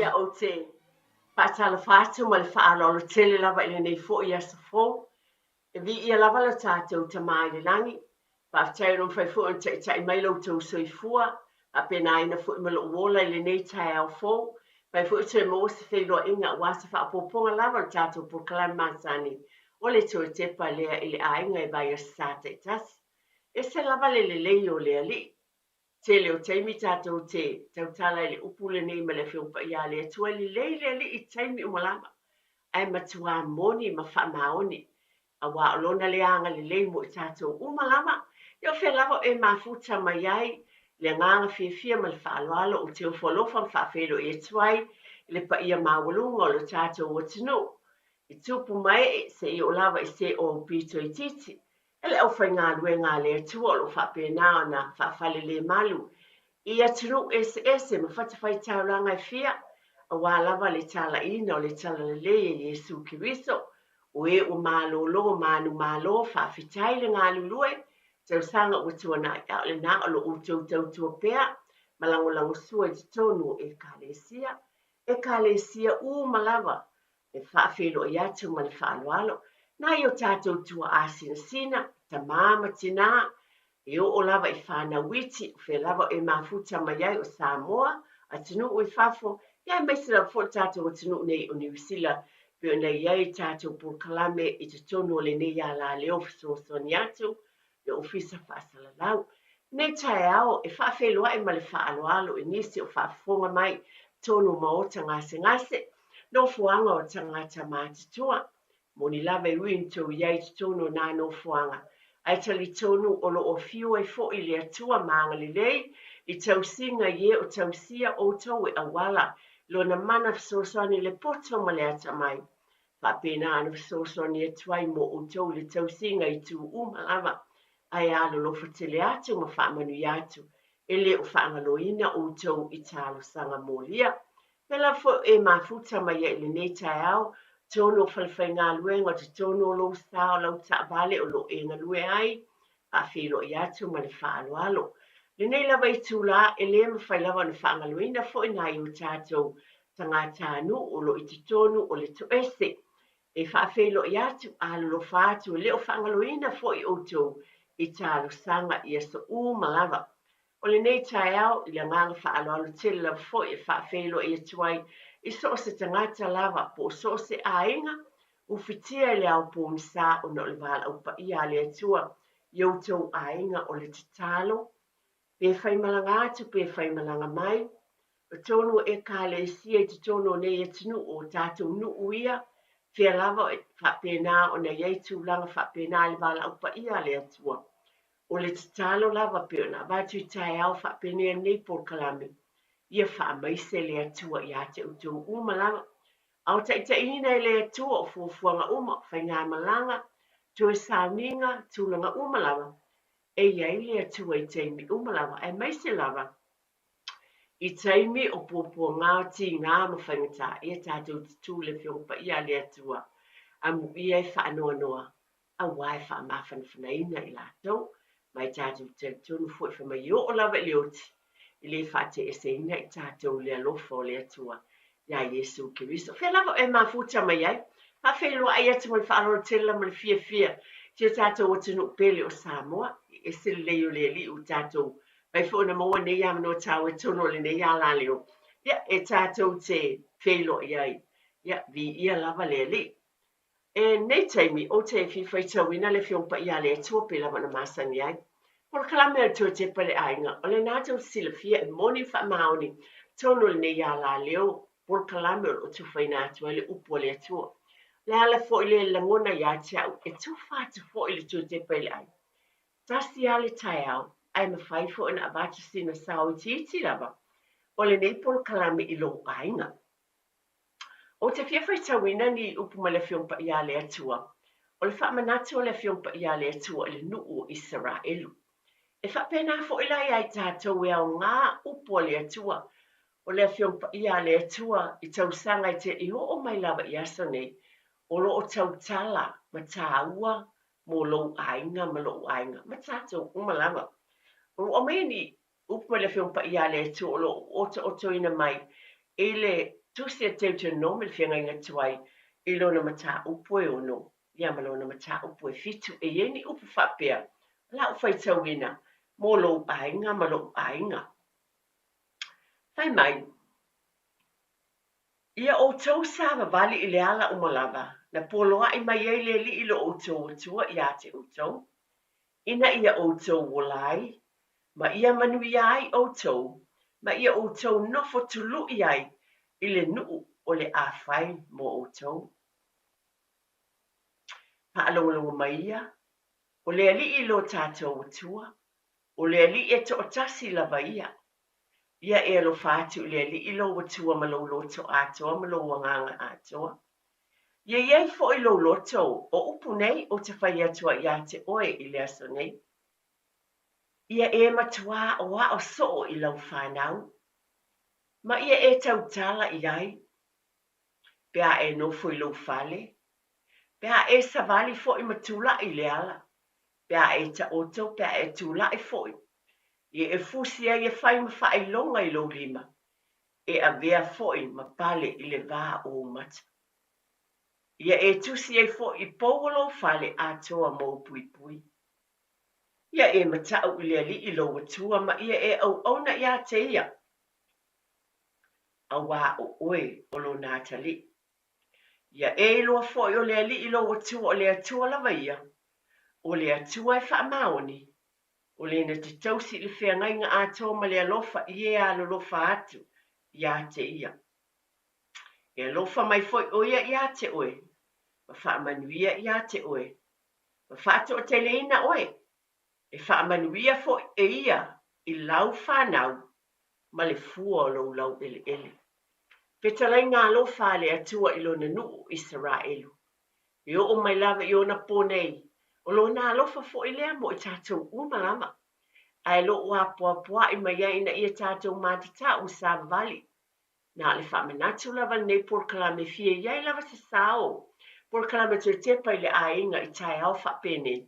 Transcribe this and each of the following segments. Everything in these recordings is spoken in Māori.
ia o te whaatala whātu ma le whaarolo tele lava i nei fo i asa fo. E vi ia lava la tātou ta mai le langi. Whaatai ron whai fo an tai mai lau tau soi fua. A pena ina fo i malo uola i le nei tai au fo. Whai fo i te mo se whailo inga wasa whaapoponga lava la tātou por kalan māsani. O le tō te pa lea i le ainga i vai a sāta i tasi. E se lava le lei o lea li. Te leo taimi tātou te tautala i le upule nei ma le whiumpa ia le atua li le i taimi umalama. Ai matua moni ma wha maoni. A wā olona le anga le mo i tātou umalama. Io whi lava e mafuta mai ai le nganga fia ma le whaaloalo o te ufolofa ma whaafero i atuai le pa ia mawalunga o le tātou o tino. I tupu mai se i o lava i se o pito i titi. Ele au whai ngā lue ngā le atua lo whapena o na whaafale le malu. I atunu ese ma whatawhai tauranga i fia. A wā lava le tala ina o le tala le Yesu Kiriso. O e o malo lo manu malo whaafitai le ngā lulue. Tau sanga o tuana i au le nā o lo utou tautua pea. Malangolango sua i tonu e kālesia. E kālesia u malava. E whaafelo i atu ma le whaaloalo. Nā i o tātou tua asina sina, ta māma tina, e o lava i whāna witi, whe lava e mafuta mai ai o Samoa, a tinu o i whafo, ia mai sila fo tātou o tinu nei o New Zealand, pe o nei ai tātou por kalame i te tono le nei a la leo fisosoni atu, le ofisa whaasala lau. Nei tae ao, e whaafeloa e ma le whaaloalo, e nisi o whaafonga mai, tono maota ngase, no fuanga o tangata mātitua. Moni lava i win tau iai te tono nā no fuanga. Ai tali tonu o lo o fiu ai fo i le atua maanga li lei, i tau singa ie o tau sia o tau e awala, lo na mana fisosoni le poto ma le ata mai. Whapena anu fisosoni e tuai mo o tau le tau singa i tu lava. Ai alo lo fatele atu ma whaamanu i atu, e le o whaangaloina o tau i talo sanga molia. Pela fo e mafuta mai e le nei tai au, tono falfai ngā luenga te tono lo sao lau ta vale o lo e ngā lue ai, a whilo i atu ma le whaaloalo. Le nei lava i tūla e le mawhai lava na whaangaluina fo i nai o tātou tangata anu o lo i te tono o le to ese. E whaafelo i atu a lo whaatu le o whaangaluina fo i oto i tālo sanga i aso malava. O le nei tai au i le nganga whaaloalo tele lava fo i whaafelo i atuai i so se tangata lava po so se ainga u fitia le au po misa o no le vala upa ia le atua youtou ainga o le tatalo pe fai malanga atu pe fai malanga mai o tonu e ka le sia i tono nei atinu o tātou nu uia fia lava e whapena o na ieitu langa whapena le vala upa ia le atua o le tatalo lava pe o na vatu i tai au whapena nei por kalame ia whaamaise le atua i ate utou malanga. Au taʻitaʻina i le atua o fuafuaga uma fai ngā malanga, toe sauninga tulaga uma lava. E iai le atua i taimi uma lava, e maise lava. I taimi o puapuaga o tigā ma whaingata, ia tātou tutu le whiongpa ia le atua. A mu ia e whaanoanoa, a wai whaamawhanawhanaina i lātou, mai tātou tonu fwoi whamai o lava i le oti. I le whate e se ina i tātou le alofa o le atua. Ia Yesu Kiriso. Whea lava e mafuta mai ai. Ha whelua ai atu mai whaarora tela ma le fia. Tia tātou o tunu pele o Samoa. E se leo le li o tātou. Mai whona moa nei amano tau e tono le nei ala leo. Ia e tātou te whelua ai. Ia vi ia lava le li. E nei taimi o te whiwhai tauina le whiongpa ia le atua pe lava na masani ai. Por kalame al tō te pare ainga, o le nātou sila fia e moni wha maoni, tono le nei ala leo, por kalame o tu whai nātua le upo le atua. Le ala fo i le langona ia te au, e tu whātu fo i le tō te pare ai. Tasi ale tai au, ai ma whai fo ina abata sina sao i titi lava, o le nei por kalame i lo ainga. O te fia whai tawina ni upo ma le whiongpa ia le atua, o le wha manatu o le whiongpa ia le atua le nuu o Israelu. E whapena fo i lai ai tātou e au ngā upo le atua. O le whiongpa ia le atua i tausanga i te i o mai lava i aso nei. O lo o tautala ma tāua mo lo ainga ma lo ainga. Ma tātou uma lava. O mei ni upo le whiongpa ia le atua o lo oto ina mai. E le tusi e teu te no me whianga inga tuai I lona mata upu e ono. Ia malona mata upu e fitu e yeni upu whapea. La u whai tauina. Mō lo ainga ma lo ainga. Whai mai. Ia o tau sāwa vali I le ala umalava. Na poloa I mai ei le li ilo o tau atua ia te o tau. Ina ia o tau wolai. Ma ia manui ai o tau. Ma ia o tau nofo tulu iai. I le nuu o le awhai mo o tau. Paalongalonga mai ia. O le ali lo tātou atua. O le ali e to tasi lava ia. Ia e alo whātu le ali lo atua ma lo loto atoa ma lo wanganga atoa. Ia iei fo I lo loto o upu nei o te whai atua ia te oe I le aso nei. Ia e matua o a o soo I lau whanau. Ma ia e tau tala I ai. Pea e nofo I lo whale. Pea e savali fo I matula I le ala. Pea e ta oto, pea e tula I foi. Ia e fusia ia whai ma whai longa I lo lima. E a vea foi ma pale I le vā o mata. Ia e tusi e foi I pōlo whale atoa mō pui pui. Ia e matau I le ali I lo atua ma ia e au auna ia te ia. A wā o oe o lo nātali. Ia e loa foi o le ali I lo atua o le atua lava ia. O le atua e wha maoni. O le na te tausi le whengai ngā atoa ma le alofa I e alolofa atu. Ia te ia. E alofa mai foi o ia te oe. Ma wha manuia ia te oe. Ma wha ato o te leina oe. E wha manuia foi e ia I lau whanau. Ma le fua o lau ele ele. Petalai ngā alofa le atua I lo na nuu Israelu. I o mai lava I o na ponei. O lo na alofa foi lea mo I tātou umalama. Ai lo ua poa I mai ai na ia tātou mātata o sa vali. Na le whamenatu lava nei por kalame fie iai lava se sao. Por kalame te tepa I le ainga I tai au whapene.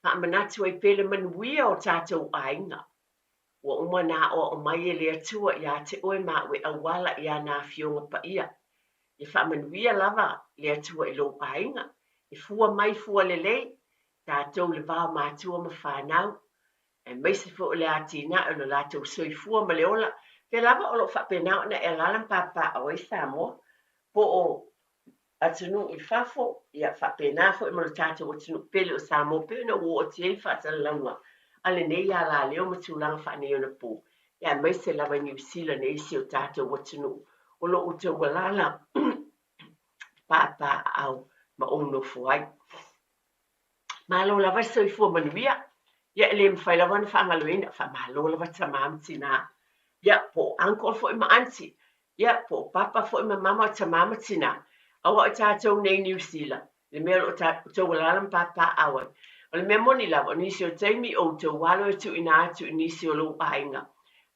Whamenatu ai pele manuia o tātou ainga. Wa umana o mai le atua ia te oe mawe awala ia nā fionga pa ia. I whamanuia lava le atua I lo ainga. I fua mai fua le lei. Tātou le vāo mātua ma whanau. E meisi fo le atina o le lātou soifua ma le ola. Ke lava o lo whapenau na e lalam papa o I Samoa. Po o atunu I whafo, ia whapena fo I mo le tātou atunu pele o Samoa. Pe na o te e whatalaunga. Ale nei a la leo matulanga whanei o na po. Ia meisi lava New Zealand e isi o tātou atunu. O lo o te walala papa au ma ono fuai. Ma lo lava soifua manuia. Ia le mwhai lawa na whaangaloina, whamalo lawa tamamti nā. Ia po uncle fo I ma auntie. Ia po papa fo I ma mama o tamamti nā. Awa o tātou nei New Zealand. Le mea o tātou walalam papa awa. O le mea moni lawa, o nisi o taimi o tau walo e tu ina atu nisi o lo ainga.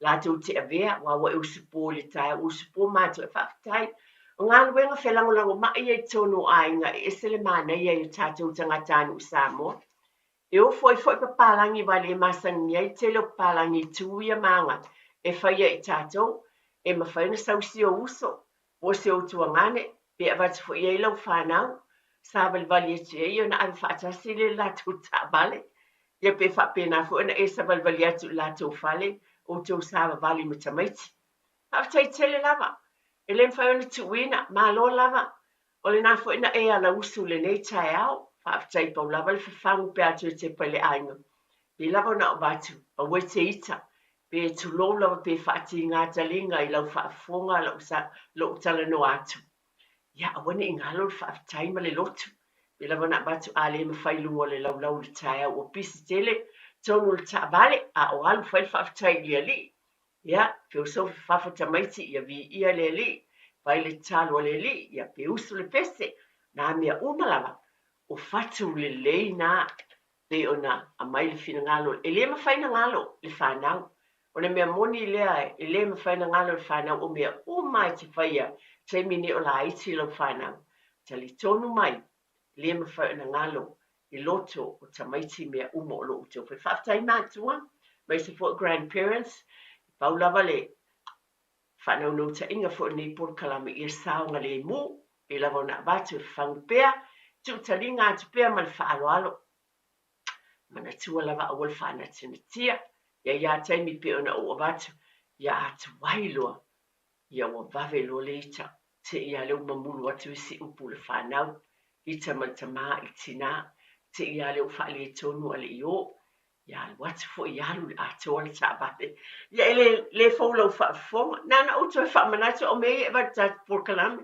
Lātou te avea, wawa e usupo le tai, usupo mātou e whaftai. O ngā luenga whelangolango mai e tono ainga e ese le mana ia I tātou tangatanu Samoa. E o foi papalangi wale masangi ai te lo palangi tuia manga e whaia I tātou e mawhaina sausi o uso o se o tuangane pe avatu foi e lau whanau sa vali e te e o na ai whaatasi le lātou tā vale ia pe whapena fo na e sa vali atu lātou whale o tau sa vali matamaiti haftai tele lava e le mwhaina tuina ma lo lava o le na fo ina e ala usu le nei tai au Whaafitai pau lava le whawhangu pe atu e te pale ainga. Pe lava na o batu, a we te ita. Pe tu lo lava pe whaati ngā talinga I lau whaafonga lau tala no atu. Ia awane I ngā lo whaafitai ma le lotu. Pe lava na batu a le mawhailu o le lau le tae au o pisi tele. Tonu le ta vale a o alu whai whaafitai lia li. Ia, pe o sofi whafata maiti ia vi ia le li. Vai le talo le li, ia pe usu le pese. Nā mea umalava. O fatu le lei nā pe ona a mai le fina ngalo. E le mawhaina ngalo le whanau. O le mea moni lea e le mawhaina ngalo le whanau o mea o mai te whaia te mini o la iti lau whanau. Ta li tonu mai le mawhaina ngalo I loto o ta maiti mea umo o lo uto. Pe whaftai mātua, mai se for grandparents, pau lava le whanau no ta inga fo ni por kalame I saunga le mu I lava na batu whangu pea tu taringa atu pea mal whaaloalo mana tua lava awal whaana tinatia ia taimi pe ona o batu ia atu wailoa ia wa vave lo leita te ia leo mamulu atu isi upu le whanau I tamatama I tina te ia leo whaale tonu ale io ia watu fo ia lu ato le tabate ia le folo fa fonga nana uto fa manatu o me e vata por kalame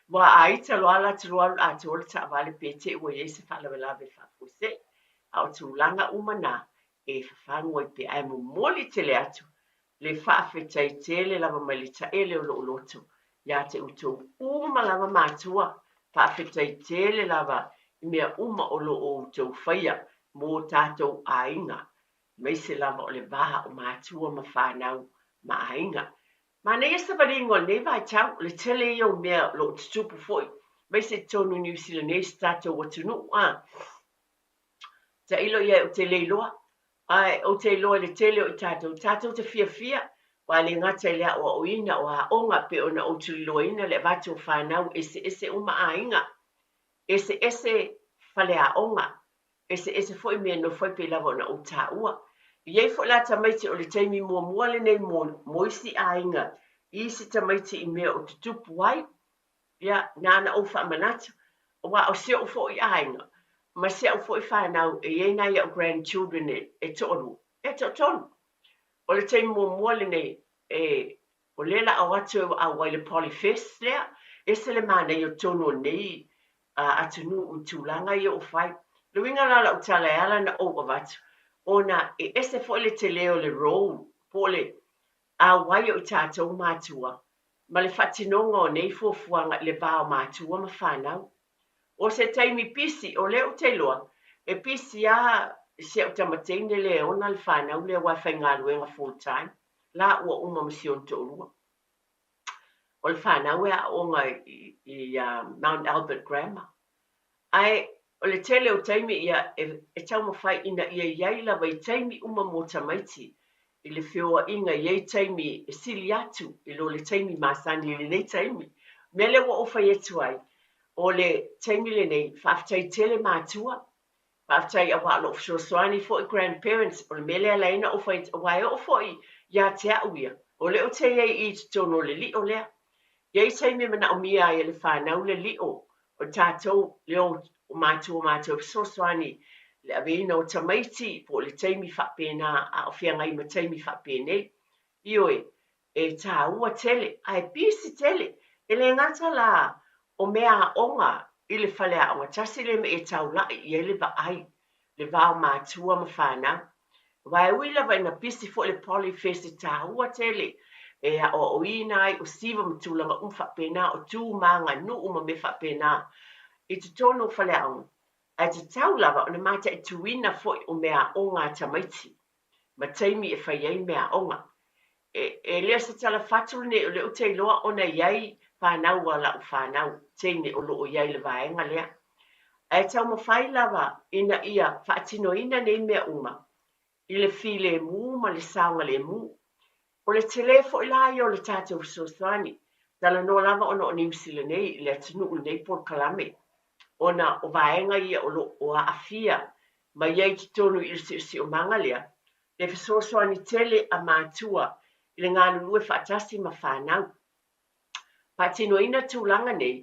wa aita lo ala tu ato le tabale pete o yese fa la vela fa fuse au tu langa umana e fa ngoi pe ai mo moli te le atu le fa fe tai tele lava malita ele o lo loto ia te uto uma lava matua fa fe tai tele lava mea uma o lo o tau faia mo tātou ainga mai se lava o le vaha o matua ma whanau ma ainga ma nei sa varingo nei vai tau le tele i o mea lo tutupu foi mai se tonu New Zealandese tātou watunu ta ilo ia o te leiloa ai o te loa le tele o tātou te fia wa le ngata lea o ina o a onga pe ona o tu loina le vatu whanau ese uma ainga ese fale a onga ese foi me no foi pe lava na o taua Iei fo la tamaiti o le taimi mua le nei moisi ainga isi tamaiti I mea o tutupu ai ia nana o whamanatu o wa o seo fo I ainga ma seo fo I whanau e iei nai o grandchildren e tonu o le taimi mua le nei o lela au atu a wai le polyfest lea ese le mana I o tonu nei atunu o tūlanga I o whai le winga lala o tala e ala na o watu ona e ese fo le te leo le role pole a wai o tātou mātua ma le whatinonga o nei fuafuanga le bao mātua ma whanau o se taimi pisi o leo te loa e pisi a se o tamateine le ona le whanau le wa whaingaluenga full time la ua uma masion to urua o le whanau e a onga I Mount Albert Grammar ai o le tele o taimi ia e tau mawhai ina ia iai lava I taimi uma mo tamaiti I le whioa inga iai taimi e sili atu I lo le taimi masani le nei taimi mele wa ofa yetu ai o le taimi le nei whaftai tele mātua whaftai a walo fsoswani fo I grandparents o le mele alaina ofa I wai ofo I ia te auia o le o te iei I tono le li o lea iai taimi mana o mia I le whanau le li o tātou leo o mātua fsoswani le aveina o tamaiti po le taimi whapena a o whiangai ma taimi whapene ioe e tā ua tele ai pisi tele e le ngata la o mea onga I le whale a onga tasi le me e tau lai I le va ai le vao mātua ma whana vai uila vai na pisi fo le polyfest e tā ua tele e a o ina ai o siva mtulanga whapena o tū manga nu uma me whapena I te tono whale a onga ai te tau lava o na mata I tuina foi o mea onga tamaiti ma taimi e whai ei mea onga e lea sa tala whatu ne o le o te loa o na iai whanau wala o whanau teine o loo iai le vaenga lea ai tau ma whai lava ina ia whaatino ina nei mea uma I le file mu ma le saunga le mu o le telefo I lai o le tātou soswani tala no lava o no New Zealand nei le atinu o nei por kalame ona o vaenga ia o lo o afia ma iai ki tonu I si o manga lea le fesoswani tele a mātua I le ngālu lue whaatasi ma whanau patino ina tūlanga nei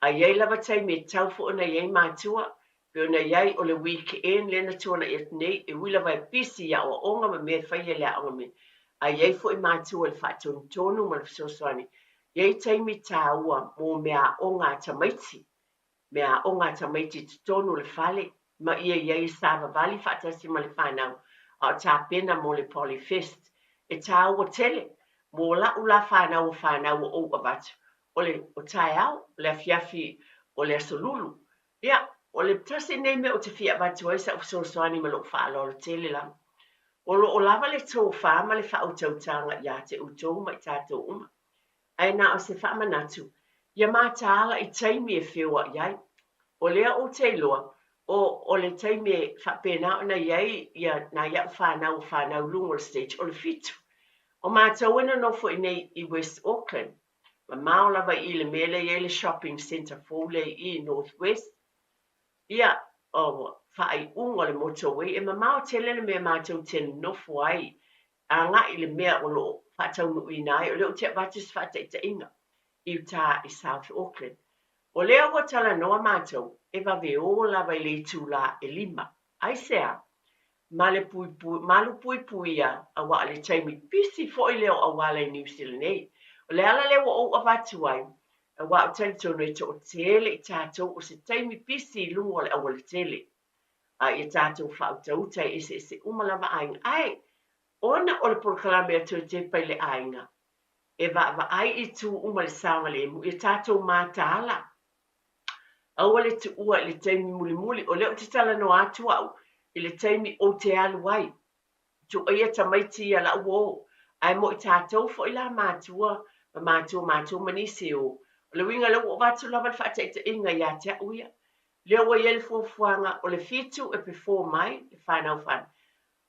a iai lava tai me tau fo ona iai mātua pe ona iai o le weekend le na tuana I nei e wila vai pisi ia o onga ma mea whaia lea onga me a iai fo I mātua le whaatonu tonu ma le fesoswani iai tai me tāua mo mea onga tamaiti mea onga tamaiti tonu le fale ma ia iai sava vali whaatasi ma le whanau a tā pena mo le polyfest e tā ua tele mo la ula whanau o abatu o le o tae au le afiafi o le asolulu ia o le tasi nei me o te fia abatu ai sa usosoani ma lo whaalo le tele la o lo o lava le tō wha ma le whautautanga ia te utou mai tātou uma ai na o se whamanatu ia mātāala I taimi e whioa iai o lea o te loa o le taimi whapena o na iai ia na ia whanau lungo le stage o le fitu O mātou ina no fo nei I West Auckland. Ma mau lava I le mele I le shopping centre fole I North West. Ia o whaai unga le motorway e ma mau tele le mea mātou tele nofo ai. A ngā I le mea o lo whatau nui nai o leo te watis whatai ta inga. I uta I South Auckland. O leo wa tala noa mātou e wa veo lava I le tūla e lima. Ai sea. Malu pui pui a wa le taimi pisi fo I leo a wale New Zealand nei. O le ala leo o avatu ai, a wa o tali tono e to o tele I tātou o se taimi pisi lungo le awale tele. A I tātou whao tauta e se umalava ainga. Ai, ona o le porokalame a tō te pai le ainga. E wa ai I tū umale sāma le mu, I tātou mātāla. Awale tu ua le taimi muli muli, o leo te tala no atu au, I le taimi o te alu ai. Tu ia tamaiti ia la uo. Ai mo I tātou fo I la mātua, ma mātua manisi o. O le winga leo o vatu lava le whataita inga ia te uia. Leo wa iel fuafuanga o le fitu e pe mai, le whanau whan.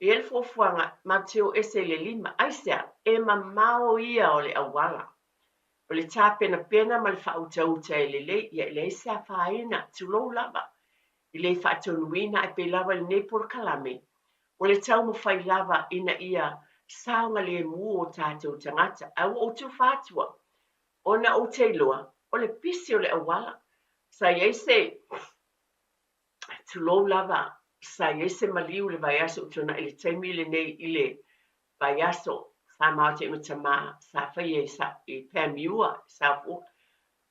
Iel fuafuanga mateo ese le lima, aisea, e mamao ia o le awala. O le tāpena pena ma le whautauta e le ia le esa whaina, tulou lava. I le whaatonuina e pe lava le nepor kalame. O le tau mo whai lava ina ia saunga le mu o tātou tangata. Au o tu whātua. Ona o te loa, o le pisi o le awala. Sa iese, tu lou lava, sa iese maliu le vaiaso o tona i le taimi le nei I le vaiaso. Sa mao te imatama, sa whai e sa I Pamiua, sa fu.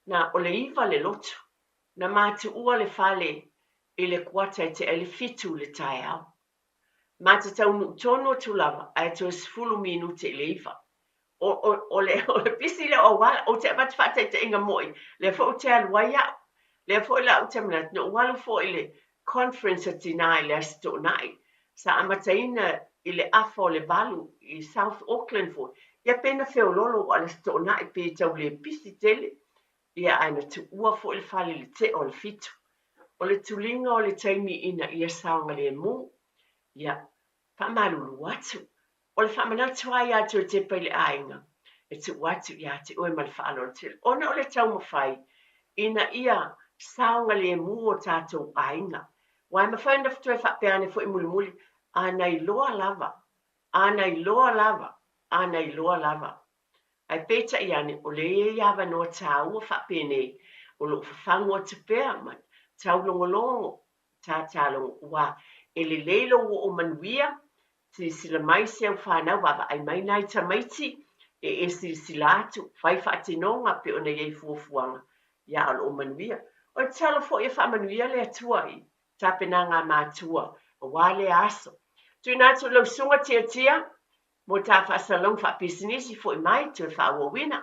Na o le iwa le lotu. Na mātu ua le whale I le kuata te ele fitu le tai au. Mata tau nu tono tu lava, ai to sfulu minute le iwa. O le pisi le o wala, o te abati whatai te inga moi, le fo te aluai au, le fo ila o te minat, no walu fo I le conference at tinai le asto nai, sa amataina I le afo le valu I South Auckland fo, ia pena feo lolo o le asto nai pe tau le pisi tele, ia aina tu ua fo le fale le te o le fitu. O le tulinga o le taimi ina ia saunga le mu, ia whamaruru atu. O le whamanatu ai atu te pai le ainga. E tu watu ia te oe mal whaano te. Ona o le tau mawhai, ina ia saunga le mu o tātou ainga. Wai mawhaina fitu e whapeane fo I muli muli, anai loa lava, anai loa lava, anai loa lava. Ai peta iane, o le e iawa noa tāua whapene, o lo whawhango te pēr man. Tau longolongo, tātālongo, wā, e le leilo o manuia, si sila mai seu whanau, wawa ai mai nai tamaiti, e sila atu, whai whaatinonga pe ona iei fuafuanga, ia o manuia. O tala fo ia whamanuia le atua I, tāpena ngā mātua, o wā le aso. Tui nātu lau sunga tia, mo tā whasalong whapisinisi fo I mai, tui whawawina.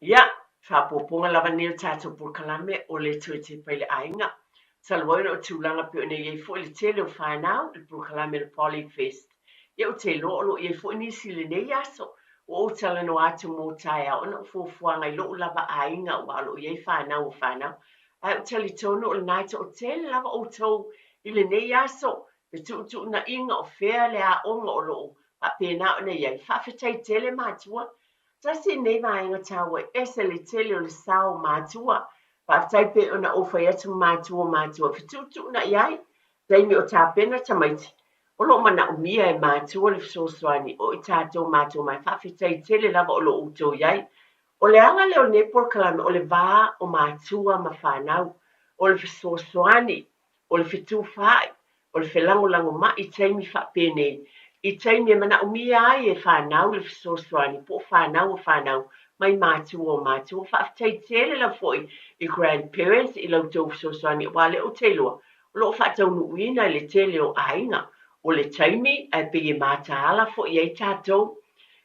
Ia, whapoponga lava neo tātou purkalame o le tue te pai le ainga. Salwoina o tūlanga pe ona iei fo I le tele o whanau, le purkalame le Polyfest. Ia o te lo iei fo nisi le nei aso, o tala no atu mō tai au, ona o fuafuanga I lo lava ainga o alo iei whanau o whanau. Ai o tali tono o le naita o tele lava o tau I le nei aso, le tu na inga o whea le a onga o lo pa pēna o nei iei, whawhetai tele mātua. Tasi nei vaenga tawa ese le tele o le sao mātua. Whawhetai pe ona o whai atu mātua. Whitutu na iai, taimi o tāpena tamaiti. O lo mana o mia e mātua le fisoswani o I tātou mātua mai. Whawhetai tele lava o lo uto iai. O le anga leo nepor kalame o le vā o mātua ma whanau. O le fisoswani, o le fitu whai, o le whelangolango ma I taimi whapene. I taimi e mana umia ai e whanau le fisoswani, po whanau o whanau, mai mātua o mātua. Whaafitai tele la foi I grandparents I lau tau fisoswani, wale o te loa. O lo whaatau nuina le tele o ainga. O le taimi e pe e mātaala foi e tātou.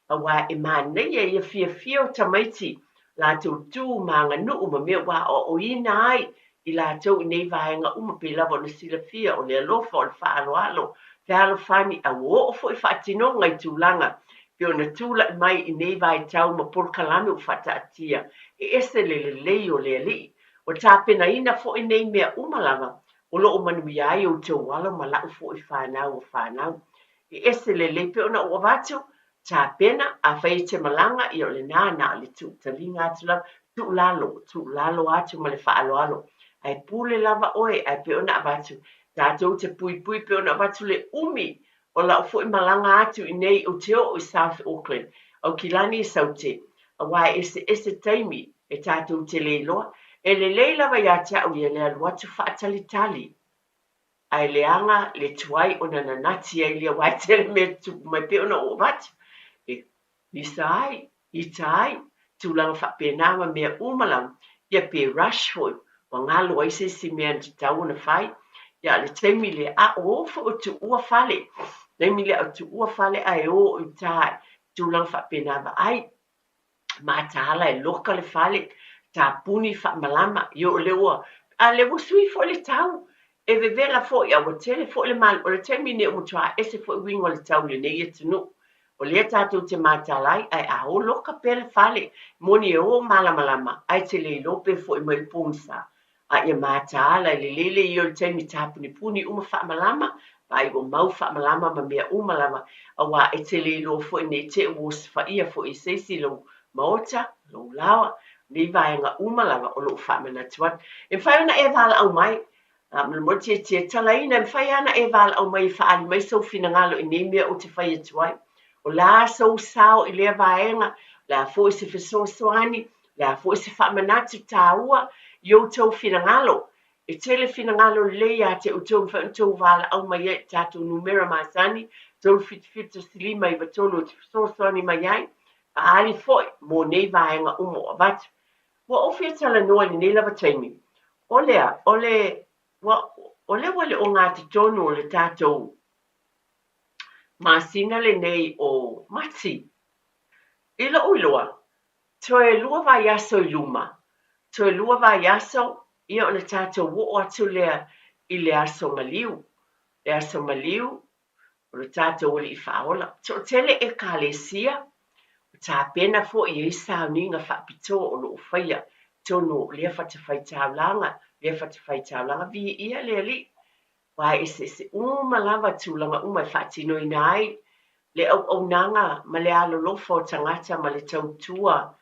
A wā e mānei e fia o tamaiti. La tau tū maanga nuu ma mea wā o ina ai. I la tau nei vaenga uma pe lava na sila fia o le alofa o le whaaloalo. Te alo whani a o fo I whaatino ngai tūlanga. Pe o na tūla mai I nei vai tau ma porkalame o whata atia. E ese le lei o le li. O tāpena ina fo I nei mea umalava. O lo o manui ai o te wala ma lau fo I whanau o whanau. E ese le lei pe o na o watu. ta pena a fai te malanga I o le nana le tu talinga atu la tu lalo atu ma le whaaloalo. Ai pule lava oe ai pe ona abatu. Tātou te pui pe ona abatu le umi o la fo I malanga atu I nei o te o I South Auckland. O kilani saute. A wai ese taimi e tātou te leiloa. E le leila vai a te au I le alu atu whaatali tali. Ai le anga le tuai o na nanati ai le wai tere me tu mai pe ona o watu. I tai, tūlanga whapena ma mea umalam, ia pe rush hoi, wa ngā loa se si mea ni tau na whai, ia le teimi le a ofa o tu ua whale, teimi le o tu ua whale ai o I tai, tūlanga whapena ma ai, ma tāla e loka le whale, tā puni whamalama, I o le ua, a le wasui fo le tau, e vevela fo I awa tele fo le mal, o le teimi ne o mutua ese fo I wingo le tau le nei e tunu, o lea tātou te mātalai ai a o loka pele whale moni e o malamalama ai te le lope fo I mai pūnsa a ia mātala le lele I o le taimi tāpuni puni uma whaamalama pa I o mau whaamalama ma mea umalama a wā e te le lo fo I nei te uos whaia fo I seisi lo maota, lo lawa ni vaenga umalama o lo whaamana tuat e whai ona e wala au mai mo te talaina e whai ana e wala au mai whaali mai sau fina ngalo I nei mea o te whai atuai o la so sao I lea vaenga, la fo I se fesoasoani, la fo I se whaamanatu tāua, I tau finangalo. E tele finangalo leia te utau whauntou wala au mai e tātou numera masani, tau fitfita silima I watolo te fesoasoani mai ai, a ali foi, mo nei vaenga umo avat. Wa ofia tala noa ni nei lava taimi. O lea, wale o ngāti tonu o le tātou masina le nei o mati. Ila uiloa, toe lua vai aso I luma. Toe lua vai aso, ia o le tātou wo atu lea I le aso maliu. Le aso maliu, o le tātou o li I whaola. To tele e kālesia, o tā pena fo I isa ninga whapito o lo whaia. Tono lea whatawhaitaulanga, vi ia lea li. Wai se lava tūlanga uma whatino I nai, le au nanga ma le alo lofa o tangata ma le tautua,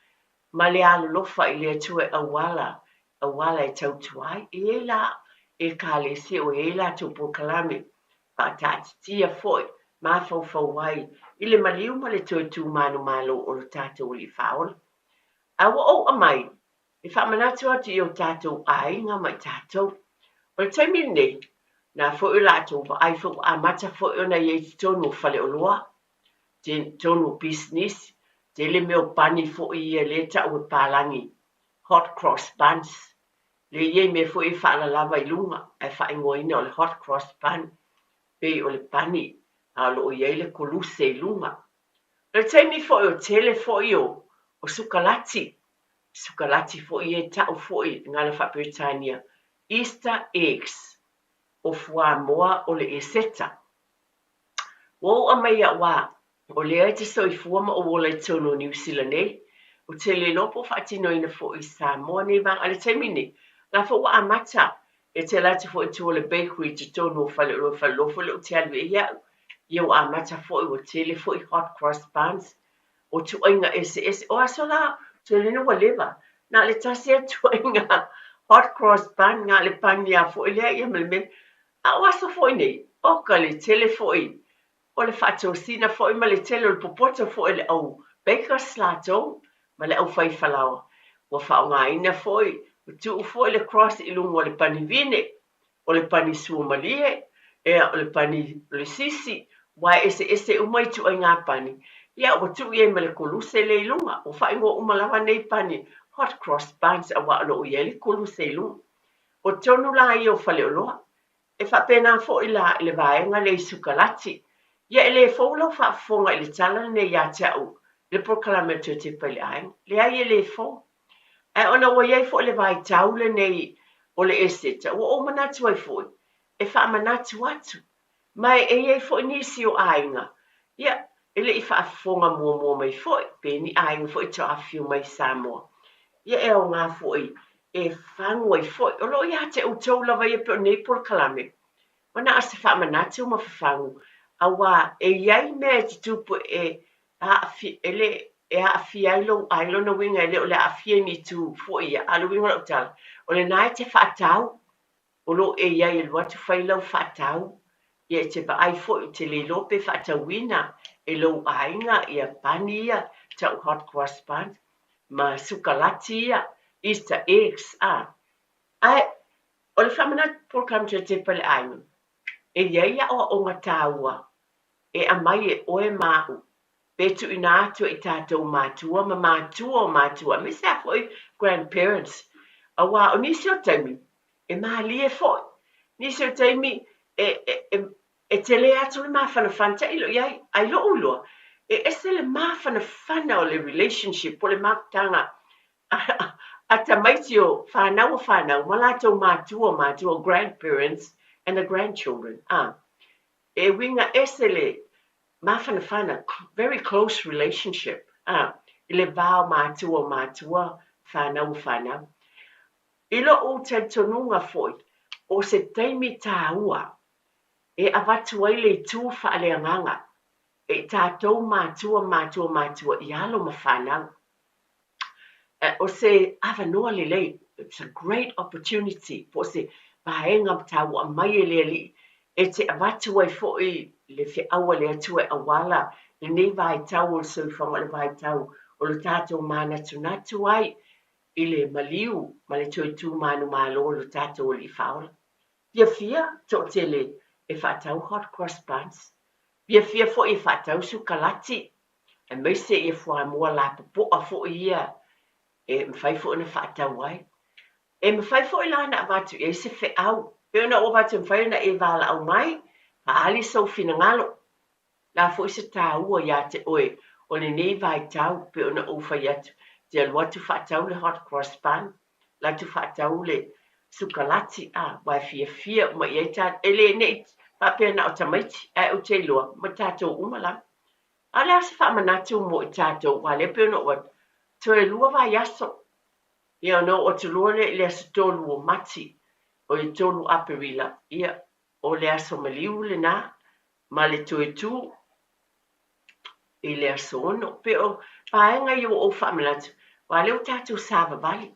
ma le alo lofa I le atua awala I tautuai, e la e ka le se o e la tupo kalame, pa tātia foi, ma fau wai, I le maliu ma le tuatu manu malo o le tātou li whaola. Awa o amai, e whamanatu atu I o tātou ai ngā mai tātou. O le taimi nei, na fo I lato ba ai fo a mata fo ona ye tonu fale o loa te tonu business te le meo pani fo I le ta o palangi hot cross buns le ye me fo I fala lava I lunga ai fa ingoina o le hot cross bun pe o le pani a lo ye le koluse I lunga le taimi fo o tele fo o sukalati fo I ta o fo I ngala fa Britannia Easter eggs o fua moa o le eseta. Wo a mai a wā, o le ai te soi fua ma o le tono New Zealand nei, o te le lopo whaatino ina fo I Samoa nei vang ale taimine, la fo wa amata, e te lati fo I tu o le bakery te tono fale o lofo le o te alu e iau, iau amata fo I o te le fo I hot cross buns, o tu oinga ese, o aso la, tu le no leva, na le tasi a tu oinga hot cross bun, nga le pania fo I lea ia mele a wasa foi nei, o ka le tele foi, o le whaatosina foi ma le tele o le popota foi le au baker slato, ma le au whai whalawa. Wa whaonga ina foi, o tu foi le cross I lungo o le pani vine, o le pani suomalie, o le pani le sisi, wa ese umai tu ai ngā pani. Ia o tu ie ma le koluse le ilunga, o whaingo umalawa nei pani, hot cross buns a wa alo ie le koluse ilunga. O tonu la I o whale o loa, e whapena fo I la le vaenga le sukalati. Ia le fōlo whafonga I le tala ne ia te au, le proclamator te pele aeng, le ai le fō. E ona o iei fo le vai taule nei o le eseta, o manatu ai fo, e wha manatu atu. Mai e iei fo nisi o ainga. Ia, ele I whaafonga mua mai fo, pe ni ainga fo I to awhiu mai Samoa. Ia e o ngā fo e whangu ai foi. O lo ia te utau lawa ia peo nei por kalame. Wana ase wha manatu ma whangu. A wā e iai mea te tupu e fi ele fi ailo na winga ele o le fi ni tu fo ia alu winga o tal o le nai te fatau o lo e ia i lo tu fai lo fatau ia te ba ai fo te le lo pe fatau wina e lo ainga ia pania te hot cross bun ma sukalati ia Easter eggs ai o le famana program te pale ainga e ia o ngataua e amai e oe mau Betu ina atu i tātou mātua, ma mātua o mātua. Me sa foi grandparents. Awa, o nisi o taimi, e mahali e foi. Nisi o taimi, e te le atu le mawhana whanta ilo iai, ai lo uloa. E se le mawhana whana o le relationship, o le mātanga. A tamaiti o whanau, ma lātou mātua, grandparents and the grandchildren. E winga esele, Mafana, very close relationship. Ile vao mātua, whanau. Ilo o te tonunga foi, o se teimi tāua, e avatu ai le tū whaaleanganga, e tātou mātua, i alo ma whanau. O se avanoa le lei, it's a great opportunity, po se vaenga tāua mai e le li, e te avatu ai foi, le fe aua le atua e awala, le nei vai tau o soi whanga le vai tau o le tātou mana tunatu ai, i le maliu, ma le toi tū manu malo o le tātou o li whaola. Fia, to te le e whatau hot cross buns. Fia fo i whatau sukalati, e meise i fua mua la po a fo ia, e mwhai fo ina whatau ai. E mwhai fo i lana avatu, e se fe au, pe ona o vatu mwhai na e vala au mai, ali sau fina ngalo. La fo se tāua ia te oe, o le nei vai tau pe ona uwha iatu. Te alua tu whatau le hot cross bun, la tu whatau le sukalati wai fia, ma iei tā, ele nei, papea na o tamaiti, o te loa, ma tātou umala. A le asa whamanatu mo i tātou, wale pe ona o to e lua vai aso. Ia no o te lua le asa tolu o mati, o i tolu aperila, ia, o le aso maliu le nā, ma le tue tū, i le aso ono, pe o paenga i o whamanatu, wa leo tātou sāwa vali,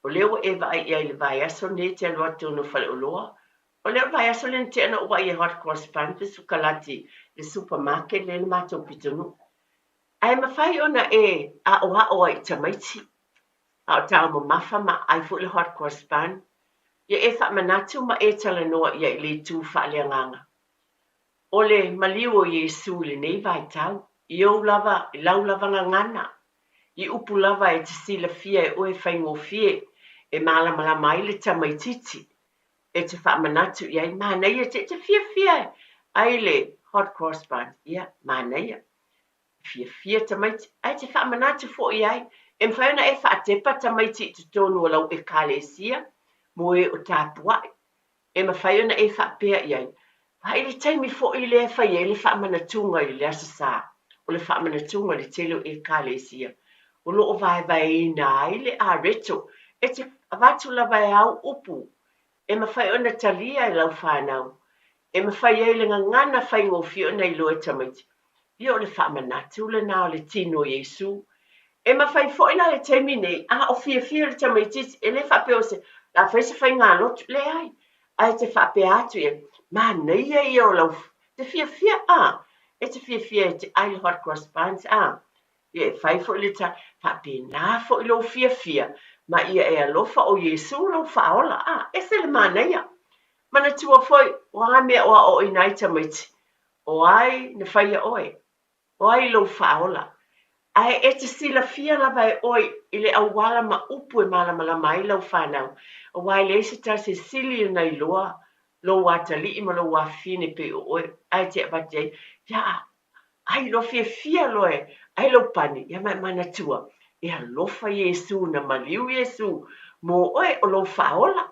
o leo e vai i le vai aso ne te alua tōnu whale o loa, o leo vai aso le te ana o vai e hot cross bun, pe sukalati le supermarket le mātou pitonu. Ai mawhai ona a o i tamaiti, a o tāu ma mafa ma ai fu le hot cross bun, ia e whamanatu ma e tala noa ia i le tū whaaleanganga. O le maliu o Yesu le nei vai tau, i lau lava ngana, i upu lava e te sila fia e oe whaingo fie, e malama mai le tamaititi, e te whamanatu ia i māneia te fia, ai le hot cross bun, ia māneia, fia tamaiti, ai te whamanatu fo iai, e mwhaina e whaatepa tamaiti te tonu o lau e kālesia, mo e o tāpuai, e mawhaiona e whaapea iai, hai le taimi fo i le whai e le whaamanatunga i le asasa, o le whaamanatunga le telo e kālesia, o loo vai ina ai le a reto, e te avatu lava e au upu, e mawhaiona talia e lau whanau, e mawhai e le ngana whaingo fio nei loe tamaiti, ia o le whaamanatu le nao le tino Yesu, e mawhai fo ina le taimi nei, o fia le tamaiti, e le whapeo se, la whaisa whai ngā lotu le ai, ai te whapea atu e, ma nei e o lau, te fia e te fia e te ai hot cross buns e whai fo le ta, whapea nā fo i lau fia, ma ia e alofa o Yesu lau whaola, e se le ma nei mana tua foi, o ai mea o inai tamaiti, o ai na whai oe, o ai lau whaola, ai e te sila fia lava e oi i le awala ma upu e malama mai lau whanau. O wai le se ta se sili nei loa, lo wata li ima lo wafine pe o oi, ai te abate, ai lo fia loe, ai lo pani, ia mai mana tua, e alofa Yesu na maliu Yesu, mo oi o lo whaola,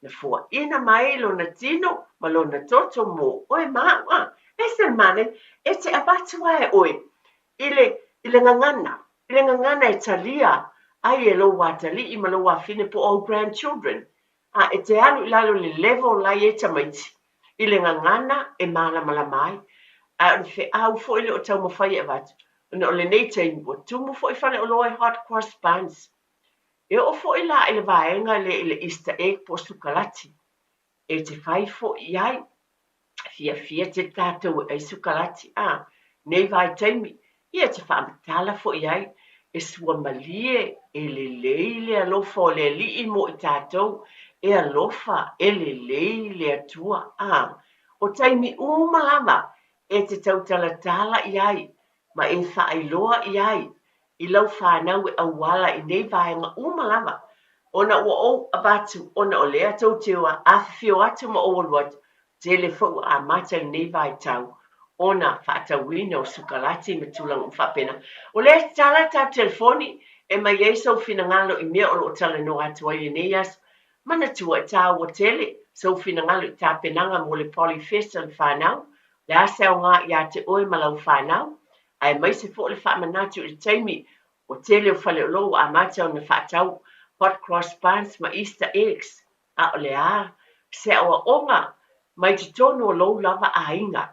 na fua ina mai lo na tino, ma lo na toto mo, oi maa, e se mane, e te abate wae oi, ile ngangana e talia, ai e lo watali i malo wafine po all grandchildren. E te anu i lalo le level lai e tamaiti. Ile ngangana e malama mai. Fe au fo ile o tau mawhai e watu. no le nei taimi ua tumu foʻi faleʻoloa e hot cross buns e o foʻi la i le vaega le Easter egg po sukalati e te fai foʻi ai fiafia te tatou ai sukalati nei vai taimi ia te faamatala foʻi ai e sua malie e lelei le alofa o le alii mo i tatou e alofa e lelei le atua o taimi uma lava e te tautalatala i ai ma e faailoa i ai i lau fanau e auala i nei vaega uma lava ona ua ou abatu ona o lea tauteu a afefio atu ma ou alu atu tele foʻu amata lenei vaitau ona faatauina o sukalati ma tulaga faapena o lea tala ta telefoni e mai ai soufinagalo i mea o loo talanoa atu ai lenei aso mana tua e tāua tele soufinagalo i tapenaga mo le polyfesta le fanau le aseaogā iā te oe ma lau fanau ae maise foʻi le faamanatu i le taimi o tele o faleʻolou amata ona faatau hot cross buns ma Easter eggs o le ā se aʻoaʻoga mai te tonu o lou lava aiga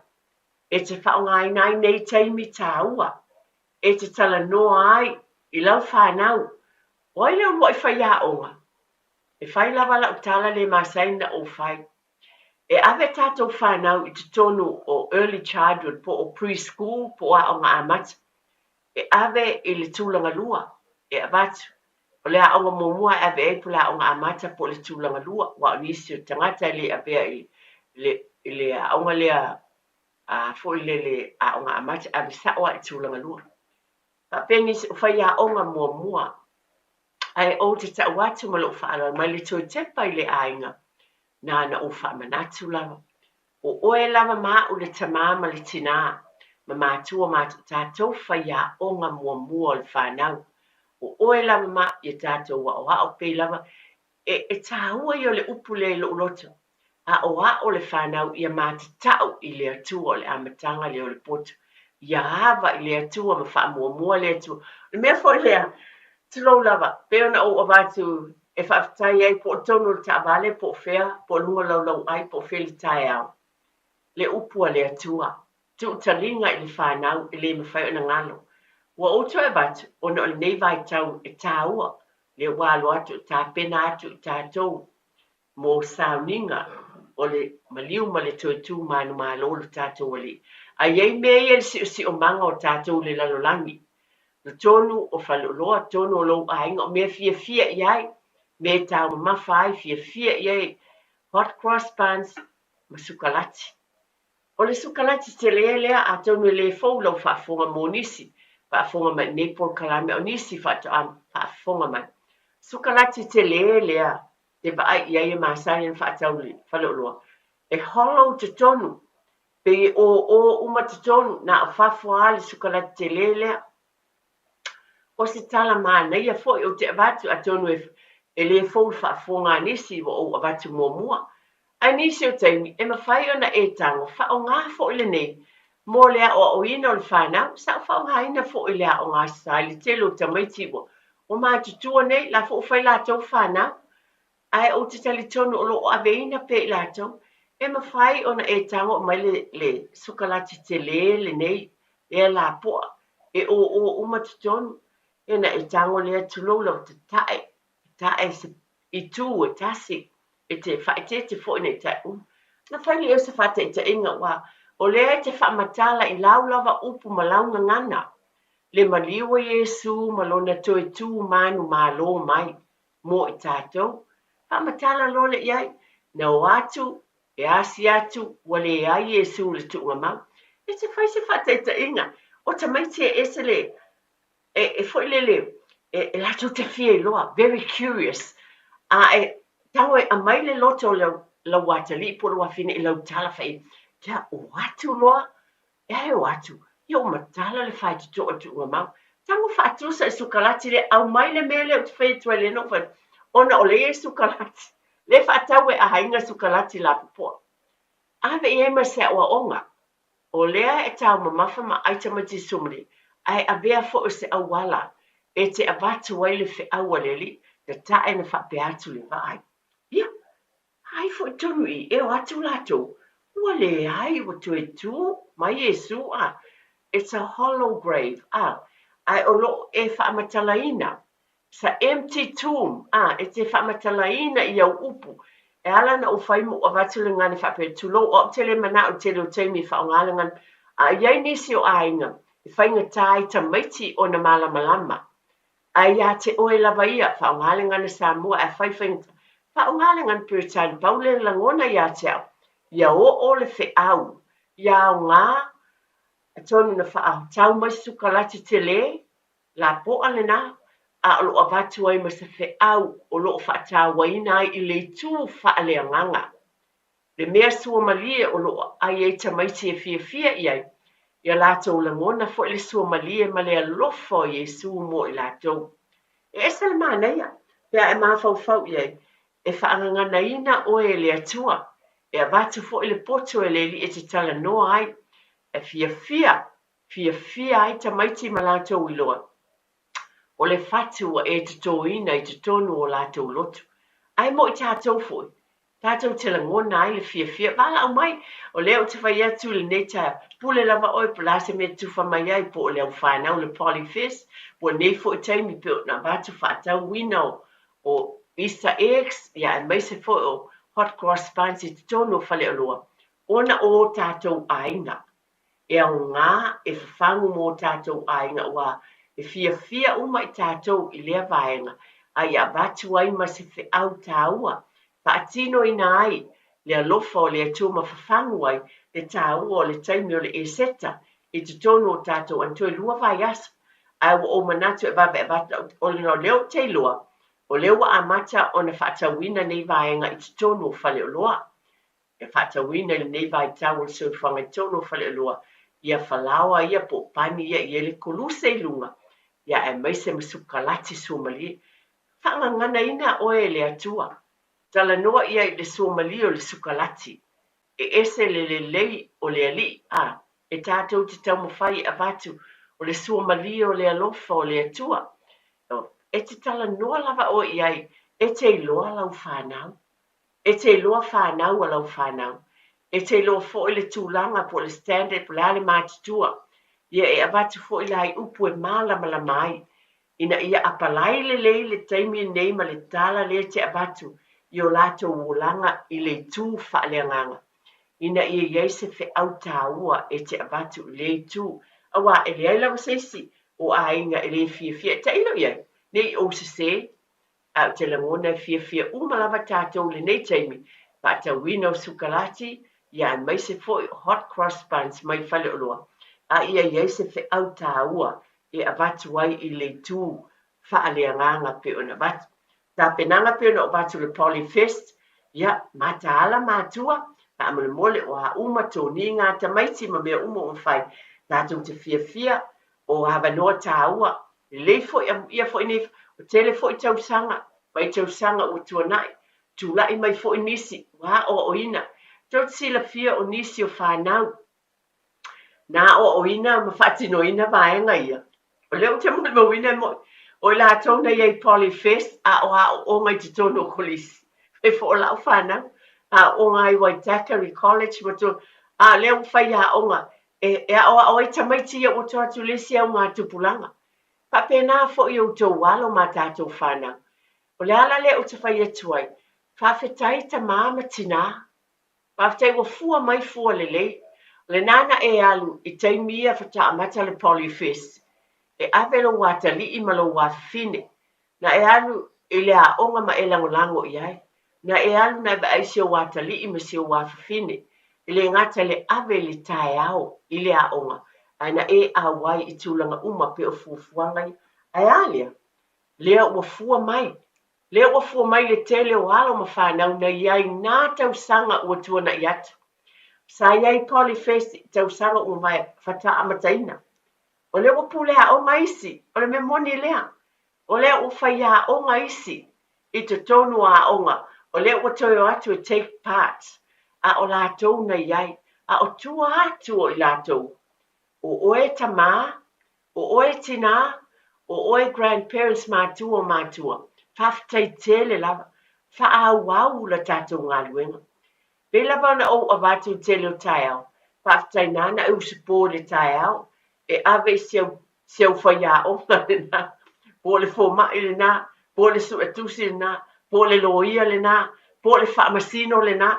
e te whaongaina ai nei taimi tāua e te talanoa ai i lau whanau o ai leo moi whai aonga e whai lava lau tala le masaina o whai e ave tātou whanau i te tonu o early childhood po o preschool po a o ngā amata e ave i le tūlanga lua e avatu o le aonga mōmua e ave e po le aonga amata po le tūlanga lua wa o nisi o tangata le avea i le aonga lea foi le aonga amata ave sawa i tūlanga lua pa peni o whai aonga mōmua ai o te tau atu ma loo whaala mai le toi tepa i le ainga na na o wha manatu lava o oe lava maa o le tamama le tina ma mātua tātou whai aonga mōmua o le whanau o oe lava maa i tātou wa o hao pei lava e tāua i o le upu le lo loto a o o le whanau ia mātatau i le atua o le amatanga le o le poto ia hava i le atua ma wha mua le atua le mea fo lea tilo lava peo na o avatu e whaafitai ai po tonu le taavale po fea po lunga lau ai po fea le tae au le upu a le atua tu talinga i le whanau i le mawhai o na ngalo ua outo e vatu ona o le nei vai tau e tāua le walo atu tā pena atu i tātou mo sauninga o le maliu ma le toitu manu malo le tātou ali. A iei mea e si o manga o tātou le lalolangi. Le tonu o whaloloa, tonu o lou ainga o mea fia iai, mea tau mawhai fia iai, hot cross buns ma sukalati. O le sukalati te lea a tonu le fau lau whaafonga mo nisi, whaafonga mai Nepal kalame o nisi whaafonga mai. Sukalati te lea, te vai ia ia masai en whaatau li, whaleoloa. E hollow te tonu, pe o uma te tonu, na o whafua le sukalati te lelea. O se tala mana, ia foi o te avatu a tonu e le fōu whaafonga nisi o avatu mua. A nisi o teimi, e mawhai ona e tango, whao ngā fo le nei, mō lea o ina o le whanau, sa whao haina fo i lea o ngā sai, le telo tamaiti o mātutua nei, la fo whai la tau whanau, ai o te tali tonu o loo aveina pe i lātou, e mawhai ona e tango mai le sukalati te le nei, e la poa, e o umatu tonu, e na e tango lea tulou lau te tae se i tū e tasi, e te whaite te fo ina i tae na whai leo se whate te inga wa, o lea te whaamatala i lau lava upu ma launga ngana, le maliwa Yesu malona toe tū manu malo mai, mo i tātou, whaamatala lole iai, na o atu, e asi atu, wale e ai Yesu le tuunga mau. E te whai se whate te inga, o ta maite e se le, e foi lele, e lato te fie loa, very curious. Tau e a mai le loto la wata li po loa fine i lau tala whai, kia o atu loa, e o atu, i o matala le whai te toa tuunga mau. Tango whaatusa e sukalati le, au mai le mele o te whai tua le no whai, ona o le e sukalati, le whaatau e a hainga sukalati la popoa. Ave i ema se oa onga, o lea e tau mamafa ma aitamati sumri, ai a bea fo o se awala, e te avatu waile fe awaleli, te tae na whape atu le vai. Ia, ai fo tonu i, e o atu lato, ua le ai o tu e tu, mai e su a, it's a hollow grave. Ai o lo e whaamatalaina. Sa empty tomb. E te whaamatalaina i au upu. E ala na o whaimu o vatulu ngani whape tulo o tele mana o tele o teimi whaongalangan. Iai nisi o ainga. I whainga tai ta maiti o na malamalama. Ai a te oe lava ia whaongalangan sa mua e whaiwhainga. Whaongalangan piritan paule langona ia te au. Ia o ole whi au. Ia o ngā. Tonu na wha tau mai sukalati te le. La po ale na. A lo avatu ai ma se whi au. O lo wha tau waina ai I le tū wha ale anganga. Le mea sua malie o lo ai e ta maiti e fia iai. Ia lātou langona fo le sua malie ma le alofo Iesu mo I lātou. E esa le mānaia. Pea e mawhau iai. E whaangangana ina oe le atua. E avatu fo le poto e le li e te tala noa ai. E fia ai ta maiti ma lātou I loa. O le fatu e te tōina I te tonu o lātou lotu. Ai mo I tātou fui. Tātou te langona ai le fia. Wala au mai, o leo te whai atu le neta pule lava oi palase me tuwha mai ai po o leo whanau le polyfish. Po nei fo I taimi pe o na vatu whaatau wina o Easter eggs. Ia e mai se fo o hot cross buns I te tonu o whale o loa. Ona o tātou ainga. E au ngā e whawhangu mō tātou ainga wa e fia uma I tātou I lea vaenga. Ai a vatu ai ma se whi au tāua. Paatino ina ai, le alofa o le atuma whawhangu ai, le tāua o le taimi o le e seta, I te tonu o tātou anto e lua vai aso. Ai wa o manatu e vawe e vata o le no leo te lua, o leo wa amata o na whaatawina nei vaenga I te tonu o whale o loa. E whaatawina nei vai tau o se whanga tonu o whale o loa, ia whalawa ia po pani ia I ele koluse I lunga, ia e maise masukalati sumali, whangangana ina oe le atua. Tala noa ia I le somali o le sukalati. E ese le lei o le ali. E tātou te tau mawhai a vatu o le somali o le alofa o le atua. E te tala noa lava o iai. E te iloa lau whanau. E te iloa whanau a lau whanau. E te iloa fo I le tūlanga po le standard po le ale mātutua. Ia e avatu fo I lai upu e mālama mai. Ina ia apalai le lei le taimi nei ma le tala le te avatu. Io lato ulanga I le tū whaaleanganga. Ina ia iei se whi au tāua e te abatu le tū. Awa e le ailawa seisi o a inga e le fia. Ta ilo iei, nei o se au te langona fia umalava tātou le nei taimi. Pa ta wina o sukalati, ia mai se foi hot cross buns mai whale o loa. A ia iei se whi au tāua e abatu ai I le tū whaaleanganga pe o na batu. Ta penanga pe no batu le polyfest ya mata ala matua ta mole o ha uma toni ngā tamaiti ma mea uma o whai tātou te fia o hawa noa tāua le fo ia fo ni o tele fo I tausanga mai tausanga o tuanai tūlai mai fo nisi wa o ina tau sila fia o nisi o whanau na o ina ma whatino ina vaenga ia o leo te mo ina mo o la tona iei polyfest o ngai te tono o kolisi. E fo o lau whana. O ngai Waitakere College mato. Leo whai o ngā. O e tamaiti ia o toa tu lesi au ngā tupulanga. Pa pēnā fo I o tō walo ma tātou whana. O le ala leo te whai atuai. Whawhetai ta māma tina. Whawhetai wa fua mai fua lelei. Le nana e alu I taimia whata amata le polyfest. E avelo wata li I malo wa fine. Na e alu I le a onga ma e lango iai. Na e alu na ba aisi o wata li I masi o wa fine. I le ngata le ave le tae ao I le a onga. Aina e a wai I tūlanga uma pe o fuafuangai. Ai alia. Lea ua fua mai. Lea ua fua mai le tele o alo ma whanau na iai nā tau sanga ua tuana I atu. Sa iai polyfest tau sanga ua mai whata amataina. O lea ua pule a onga isi, o le me moni lea. O lea ua whai a onga isi, I te tonu a onga. O lea ua toio atu take part. A o lātou na iai, a o tua atu o I lātou. O oe tamā, o oe tina, o oe grandparents mātua. Whawhitai tele lava, whaau la tātou ngā luenga. Pe lava na o avatu tele o tai au, whawhitai nana e usipo le tai au. e ave siau faiaʻoga lenā po o le fomaʻi lenā po o le suʻetusi lenā po o le loia lenā po o le faamasino lenā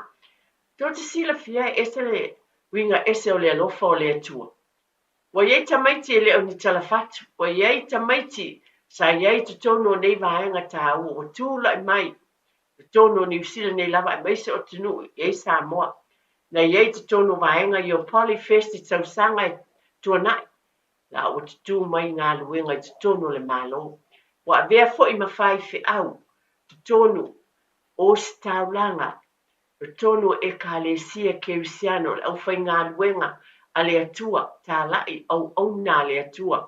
to te silafia e ese le uiga ese o le alofa o le atua ua iai tamaiti e le o ni talafatu ua iai tamaiti sa iai totonu o nei vaega tāua ua tulaʻi mai totonu o niusila nei lava e maise o tunuu iai samoa na iai totonu vaega i o polyfest i tausaga e tuanaʻi la ua tutū mai galuega i totonu o le malo ua avea foʻi mafai feʻau totonu o se taulaga totonu o ekalesia kerisiano o le ʻaufaigaluega a le atua talaʻi auauna a le atua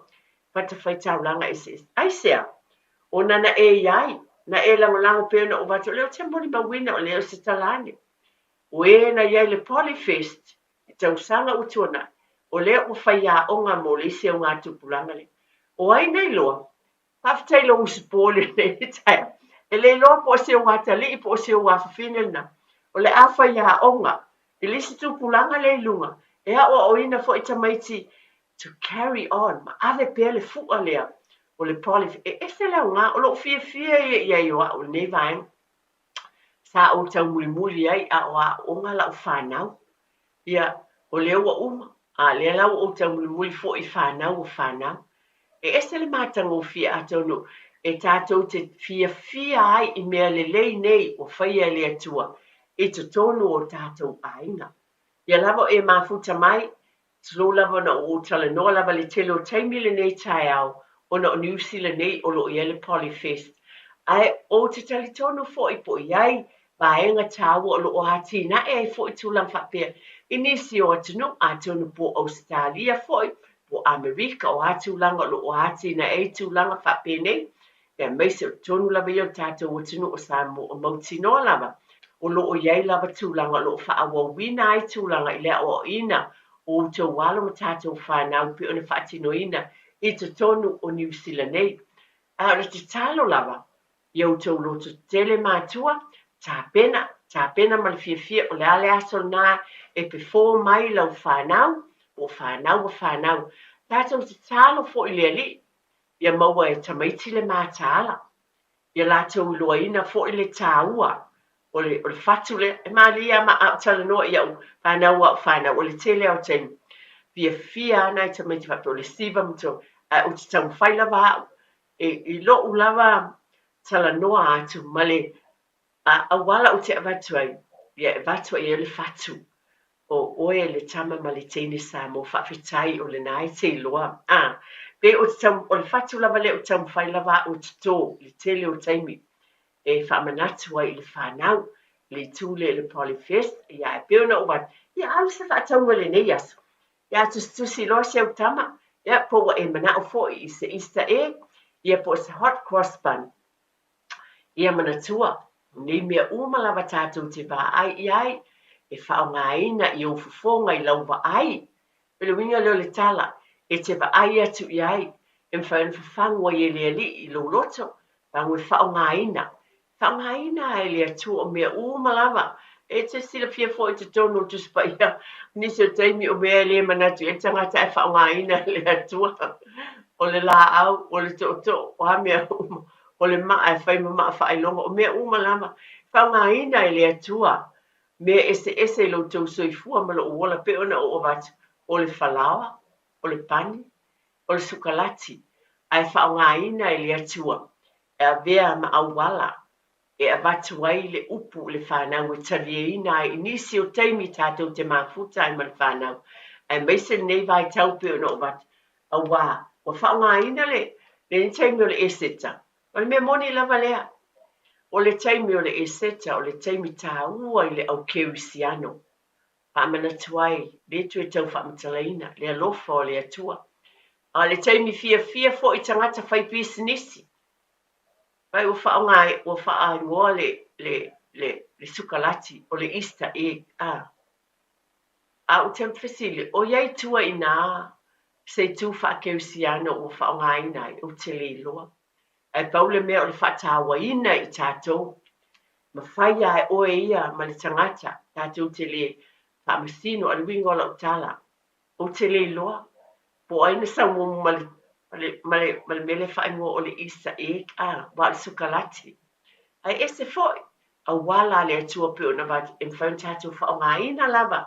fatafai-taulaga ese aisea ona na e iai na e lagolago pe ona ua vatu o lea o te moli mauina o lea o se talane ue na iai le polyfest i tausaga ua tuanaʻi o lea ua faiaʻoga mo le isi auga tupulaga le o ai nei loa faafetailo usupole nei tae e lē loa po o se auga talii po o se auga fafine lenā o le a faiaʻoga i le isi tupulaga le iluga e aʻoaʻoina foʻi tamaiti to carry on ma ave pea le fuʻa lea o le polyfest e ese le auga o loo fiafia ia iai o aʻo lenei vaega sa ou taumulimuli ai aʻoaʻoga laʻu fanau ia o lea ua uma a lea lau ou taumulimuli foʻi fanau o fanau e ese le matagofia atonu e tatou te fiafia ai i mea lelei nei ua faia le atua i totonu o tatou aiga ia lava o e mafuta mai talo lava na o talanoa lava le tele o taimi lenei taeao ona o niusila nei o loo ia le polyfest ae o te talitonu foʻi po iai vaega tāua o loo atinaʻe ai foʻi tulaga faapea i nisi o atunuu atonu po australia foʻi po amerika o atulaga o loo atinaʻe ai tulaga faapea nei ia maise o tonu lava ia o tatou atunuu o Samoa o mautinoa lava o loo iai lava tulaga o loo faauauina ai tulaga i le aʻoaʻoina o outou alo ma tatou fanau pe ona faatinoina i totonu o niusila nei a o le tatalo lava i outou loto tele matua tapena ma le fiafia o le a le asolonā e pefo mai lau fanau o fanau tatou tatalo foʻi le alii ia maua e tamaiti le matala ia latou iloaina foʻi le tāua o le fatu le e malia ma a talanoa ia fanau o le tele ao taimi fiafia ana e tamaiti faapea o le siva matou o te taumafai lava aʻu i loʻu lava talanoa atu ma le auala o te avatu ai ia e vatu ai le fatu o oe le tama ma le teine sa mo faafetai o lenā e te iloa pe o le fatu lava le o taumafai lava o totō le tele o taimi e faamanatu ai i le fanau le itule le polyfest ia e pe ona ua ia au se faatauga lenei aso ia tusitusi loa se autama ia po ua e manaʻo foʻi i se easter egg ia po se hot cross bun ia manatua nei mea uma lava tatou te vaai i ai e faaogāina i ou fofoga i lau vaai pe le uiga leo le tala e te vaai atu i ai e mafagafafagu ai e le alii i lou loto pagu e faaogāina ai le atua o mea uma lava e te silafia foʻi totonu o tusipaia nisi o taimi o mea lē manatu e tagata e faaogāina le atua o le laau o le toʻotoʻo o a mea uma o le maa e fai mamaa faailoga o mea uma lava faaogāina e le atua mea ese i loutou soifua ma loo ola pe ona o vatu o le falaoa o le pani o le sukalati ae faaogāina e le atua e avea ma auala e avatu ai le upu le fanau e talieina ai i nisi o taimi tatou te mafuta ai ma le fanau ae maise lenei vaitau pe ona o vatu auā ua faaogāina le taimi o le eseta o le mea moni lava lea o le taimi o le eseta o le taimi tāua i le aukerisiano faamanatu ai le tue tau faamatalaina le alofa o le atua a le taimi fiafia foʻi tagata fai pisinisi pai ua faaagoa le sukalati o le easter egg a o te fesili o iai tuaina seitū faakerisiano ua faaogāina ai o te leiloa e pau le mea o le faatauaina i tatou ma fai a e oe ia ma le tagata tatou te lē faamasino a le uiga o laʻu tala o te leiloa po ai na sa mo male mele fa ngo o le isa e ka wa sukalati ai ese foi a wala le tua pe ona va in phone tatou fa o ngaina lava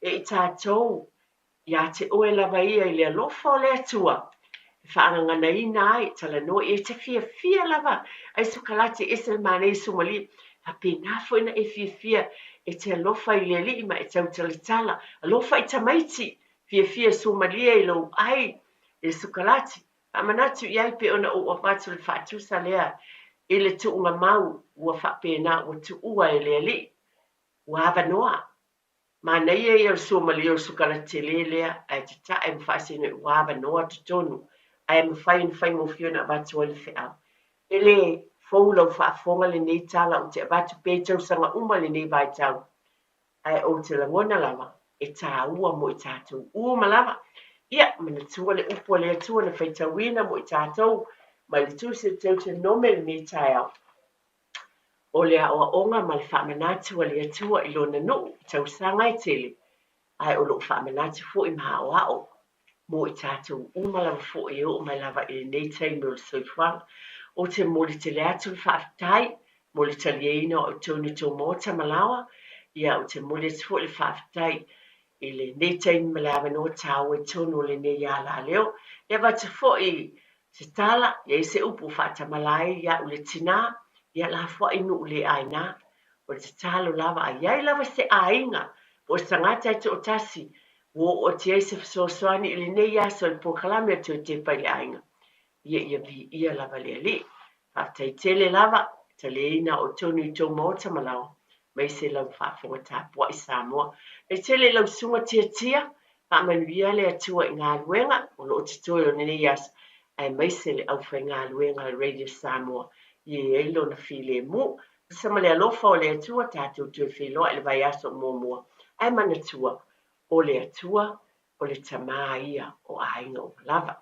e tatou ia te oe lava ia i le alofa o le atua whaanganga ina ai tala no e te fia lava ai sukalati ese manei sumali a pena foi na e fia e te alofa i le li ma e tau tala alofa i tamaiti fia sumali e lo ai e sukalati a manatu iai pe ona o watu le fatu sa lea e le tu unga mau ua whapena ua tu ua e le li ua hava noa ma nei e il sumali o sukalati le lea ai te ta e mwhasino ua hava noa tutonu ai mawhai mo fiona watu le whea e le foulau whaafonga le nei tala o te watu pētau sanga uma le nei vai tau ai o te langona lava e tā ua mo i tātou uma lava ia mana tua le upo le atua na whaitawina mo i tātou ma le tūse tau te nome le nei tai au o le aoa onga ma le whaamanatu le atua i lona no i tau sanga i tele ai o lo whaamanatu fo i maha o ao mo i tātou uma lava fo i o mai lava i nei tai mo le soifwanga o te moli te le atu whaafitai mo le talieina o tonu tō mōta malawa ia o te moli atu fo le whaafitai i le nei tai malawa no tāu e tonu le nei ala leo ia watu fo i se tala ia i se upu whaatamalai ia u le tina ia la fo i nu le aina o te talo lava a iai lava se ainga o sangata i o tasi o te eise fsosoani i le nei aso i pokalame atu te pai le ainga ia vi ia lava le ali fatai tele lava taleina o tonu i tō mōta malawa mai se lau whaafonga tāpua i Samoa e tele lau sunga tia whaamanuia le atua i ngā luenga o lo te toi o nene ias ai mai se le au whai ngā luenga Radio Samoa i e ilo na file mu sama le alofa o le atua tātou tue whiloa i le vai aso mōmua ai manatua o le atua o le tamā ia o ainga o lava